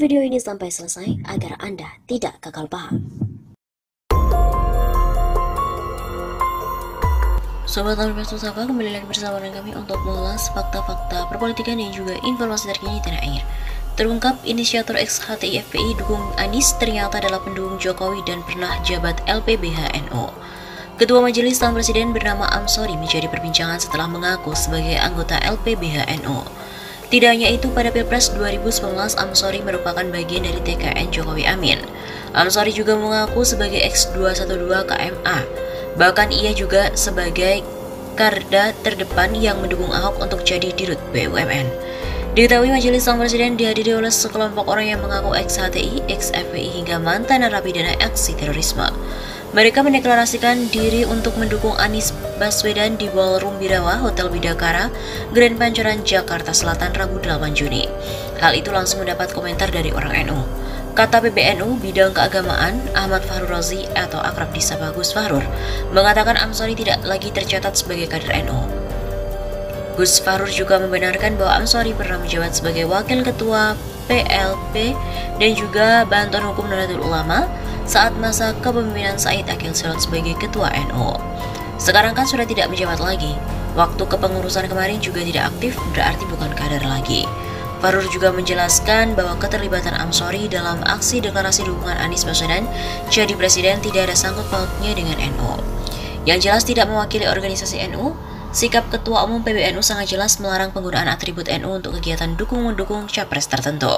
video ini sampai selesai agar Anda tidak gagal paham. Sobat Lalu Sapa, kembali lagi bersama dengan kami untuk mengulas fakta-fakta perpolitikan dan juga informasi terkini tanah air. Terungkap inisiator ex-HTI FPI dukung Anies ternyata adalah pendukung Jokowi dan pernah jabat LPBHNO. Ketua Majelis Tahun Presiden bernama Amsori menjadi perbincangan setelah mengaku sebagai anggota LPBHNO. Tidak hanya itu, pada Pilpres 2019 Amsori merupakan bagian dari TKN Jokowi Amin. Amsori juga mengaku sebagai X212 KMA. Bahkan ia juga sebagai garda terdepan yang mendukung Ahok untuk jadi dirut BUMN. Diketahui Majelis Tahun Presiden dihadiri oleh sekelompok orang yang mengaku ex-HTI, ex-FPI hingga mantan narapidana aksi terorisme. Mereka mendeklarasikan diri untuk mendukung Anies Baswedan di Ballroom Birawa, Hotel Bidakara, Grand Pancoran, Jakarta Selatan, Rabu 8 Juni. Hal itu langsung mendapat komentar dari orang NU. Kata PBNU Bidang Keagamaan Ahmad Fahru Razi atau akrab disapa Gus Fahrur mengatakan Amsori tidak lagi tercatat sebagai kader NU. Gus Fahrur juga membenarkan bahwa Amsori pernah menjabat sebagai wakil ketua PLP dan juga Bantuan Hukum Nahdlatul Ulama saat masa kepemimpinan Said Akil Sirot sebagai ketua NU. Sekarang kan sudah tidak menjabat lagi. Waktu kepengurusan kemarin juga tidak aktif, berarti bukan kader lagi. Fahrur juga menjelaskan bahwa keterlibatan Amsori dalam aksi deklarasi dukungan Anies Baswedan jadi presiden tidak ada sangkut pautnya dengan NU. Yang jelas tidak mewakili organisasi NU, sikap Ketua Umum PBNU sangat jelas melarang penggunaan atribut NU untuk kegiatan dukung-mendukung capres tertentu.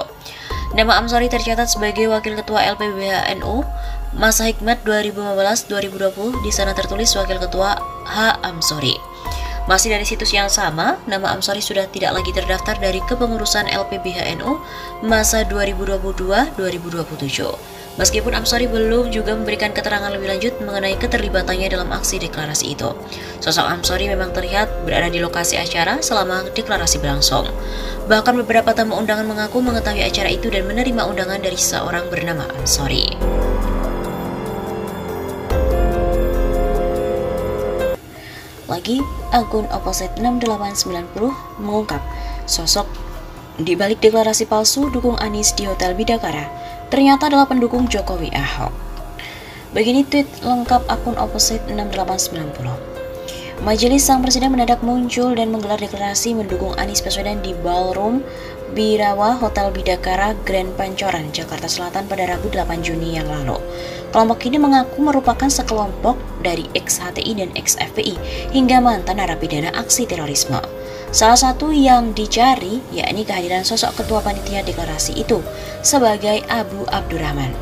Nama Amsori tercatat sebagai Wakil Ketua LPBHNU masa hikmat 2015-2020, di sana tertulis Wakil Ketua H. Amsori. Masih dari situs yang sama, nama Amsori sudah tidak lagi terdaftar dari kepengurusan LPBHNU masa 2022-2027. Meskipun Amsori belum juga memberikan keterangan lebih lanjut mengenai keterlibatannya dalam aksi deklarasi itu. Sosok Amsori memang terlihat berada di lokasi acara selama deklarasi berlangsung. Bahkan beberapa tamu undangan mengaku mengetahui acara itu dan menerima undangan dari seseorang bernama Amsori. Lagi, akun Opposite 6890 mengungkap sosok di balik deklarasi palsu dukung Anies di Hotel Bidakara ternyata adalah pendukung Jokowi Ahok. Begini tweet lengkap akun Opposite 6890. Majelis Sang Presiden mendadak muncul dan menggelar deklarasi mendukung Anies Baswedan di Ballroom Birawa Hotel Bidakara Grand Pancoran, Jakarta Selatan pada Rabu 8 Juni yang lalu. Kelompok ini mengaku merupakan sekelompok dari ex-HTI dan ex-FPI hingga mantan narapidana aksi terorisme. Salah satu yang dicari yakni kehadiran sosok ketua panitia deklarasi itu sebagai Abu Abdurrahman.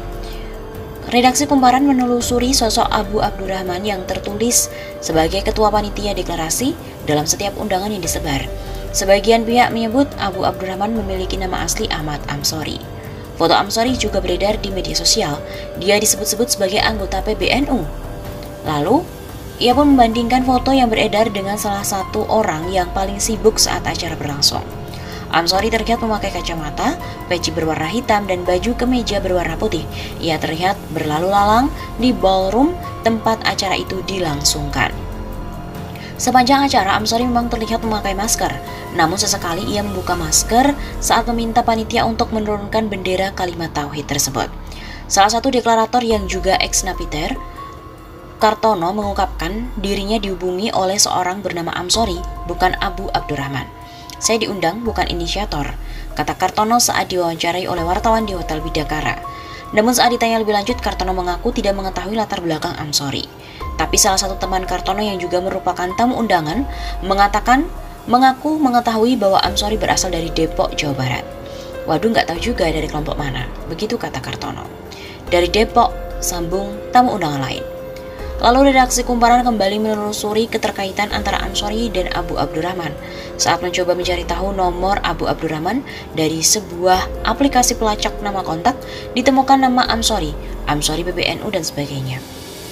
Redaksi Kumparan menelusuri sosok Abu Abdurrahman yang tertulis sebagai ketua panitia deklarasi dalam setiap undangan yang disebar. Sebagian pihak menyebut Abu Abdurrahman memiliki nama asli Ahmad Amsori. Foto Amsori juga beredar di media sosial. Dia disebut-sebut sebagai anggota PBNU. Lalu, ia pun membandingkan foto yang beredar dengan salah satu orang yang paling sibuk saat acara berlangsung. Amsori terlihat memakai kacamata, peci berwarna hitam, dan baju kemeja berwarna putih. Ia terlihat berlalu lalang di ballroom tempat acara itu dilangsungkan. Sepanjang acara, Amsori memang terlihat memakai masker. Namun sesekali ia membuka masker saat meminta panitia untuk menurunkan bendera kalimat tauhid tersebut. Salah satu deklarator yang juga ex-napiter, Kartono, mengungkapkan dirinya dihubungi oleh seorang bernama Amsori, bukan Abu Abdurrahman. Saya diundang, bukan inisiator, kata Kartono saat diwawancarai oleh wartawan di Hotel Bidakara. Namun saat ditanya lebih lanjut, Kartono mengaku tidak mengetahui latar belakang Amsori. Tapi salah satu teman Kartono yang juga merupakan tamu undangan mengaku mengetahui bahwa Amsori berasal dari Depok, Jawa Barat. Waduh, nggak tahu juga dari kelompok mana, begitu kata Kartono. Dari Depok, sambung tamu undangan lain. Lalu redaksi Kumparan kembali menelusuri keterkaitan antara Amsori dan Abu Abdurrahman. Saat mencoba mencari tahu nomor Abu Abdurrahman dari sebuah aplikasi pelacak nama kontak, ditemukan nama Amsori PBNU dan sebagainya.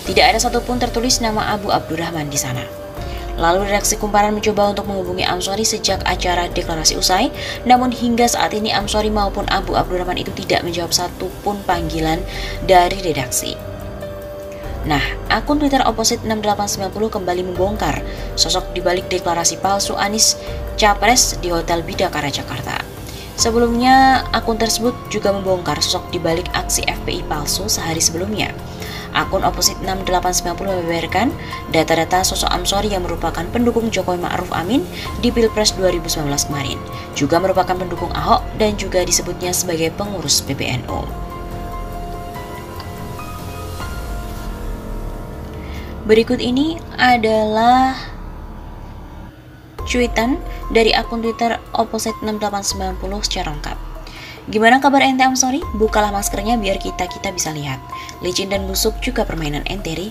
Tidak ada satupun tertulis nama Abu Abdurrahman di sana. Lalu redaksi Kumparan mencoba untuk menghubungi Amsori sejak acara deklarasi usai, namun hingga saat ini Amsori maupun Abu Abdurrahman itu tidak menjawab satupun panggilan dari redaksi. Nah, akun Twitter Opposite 6890 kembali membongkar sosok dibalik deklarasi palsu Anies Capres di Hotel Bidakara, Jakarta. Sebelumnya, akun tersebut juga membongkar sosok di balik aksi FPI palsu sehari sebelumnya. Akun Opposite 6890 membeberkan data-data sosok Amsori yang merupakan pendukung Jokowi Ma'ruf Amin di Pilpres 2019 kemarin, juga merupakan pendukung Ahok dan juga disebutnya sebagai pengurus PBNU. Berikut ini adalah cuitan dari akun Twitter Opposite 6890 secara lengkap. Gimana kabar ente Amsori? Bukalah maskernya biar kita bisa lihat. Licin dan busuk juga permainan ente ri.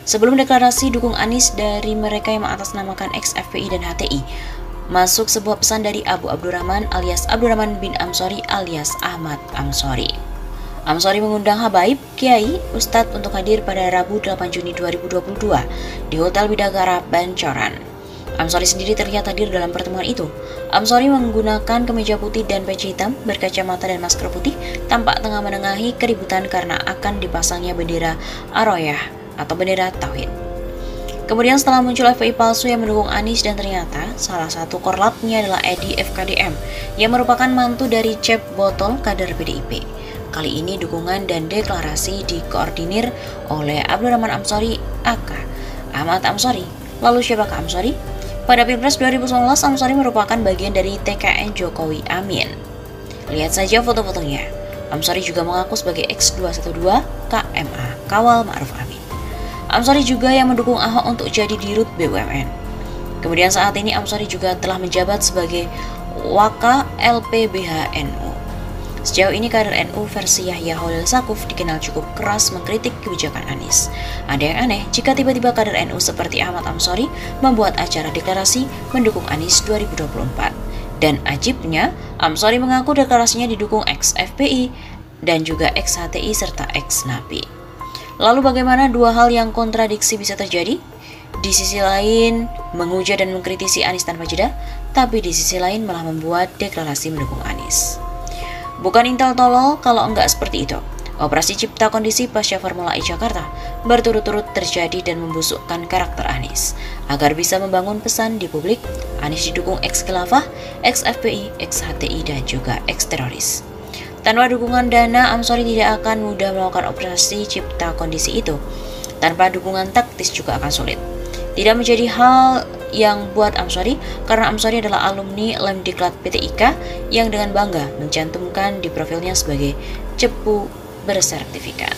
Sebelum deklarasi dukung Anies dari mereka yang mengatasnamakan ex-FPI dan HTI, masuk sebuah pesan dari Abu Abdurrahman alias Abdurrahman bin Amsori alias Ahmad Amsori. Amsori mengundang habaib, kiai, ustadz untuk hadir pada Rabu 8 Juni 2022 di Hotel Bidakara, Pancoran. Amsori sendiri terlihat hadir dalam pertemuan itu. Amsori menggunakan kemeja putih dan peci hitam, berkacamata dan masker putih, tampak tengah menengahi keributan karena akan dipasangnya bendera Aroyah atau bendera Tauhid. Kemudian setelah muncul FPI palsu yang mendukung Anies dan ternyata salah satu korlapnya adalah Edi FKDM yang merupakan mantu dari Cep Botol kader PDIP. Kali ini dukungan dan deklarasi dikoordinir oleh Abdurrahman Amsori aka Ahmad Amsori. Lalu siapakah Amsori? Pada Pilpres 2019, Amsori merupakan bagian dari TKN Jokowi Amin. Lihat saja foto-fotonya. Amsori juga mengaku sebagai X212 KMA, Kawal Ma'ruf Amin. Amsori juga yang mendukung Ahok untuk jadi dirut BUMN. Kemudian saat ini Amsori juga telah menjabat sebagai Waka LPBH NU. Sejauh ini kader NU versi Yahya Holil Sakuf dikenal cukup keras mengkritik kebijakan Anies. Ada yang aneh jika tiba-tiba kader NU seperti Ahmad Amsori membuat acara deklarasi mendukung Anies 2024. Dan ajibnya, Amsori mengaku deklarasinya didukung ex-FPI dan juga ex-HTI serta ex-Napi. Lalu bagaimana dua hal yang kontradiksi bisa terjadi? Di sisi lain menghujat dan mengkritisi Anies tanpa jeda, tapi di sisi lain malah membuat deklarasi mendukung Anies. Bukan intel tolol kalau enggak seperti itu. Operasi cipta kondisi pasca Formula E Jakarta berturut-turut terjadi dan membusukkan karakter Anies. Agar bisa membangun pesan di publik, Anies didukung ex-khilafah, ex-FPI, ex-HTI, dan juga ex-teroris. Tanpa dukungan dana, Amsori tidak akan mudah melakukan operasi cipta kondisi itu. Tanpa dukungan taktis juga akan sulit. Tidak menjadi hal yang buat Amsori karena Amsori adalah alumni Lemdiklat PT IKA yang dengan bangga mencantumkan di profilnya sebagai cepu bersertifikat.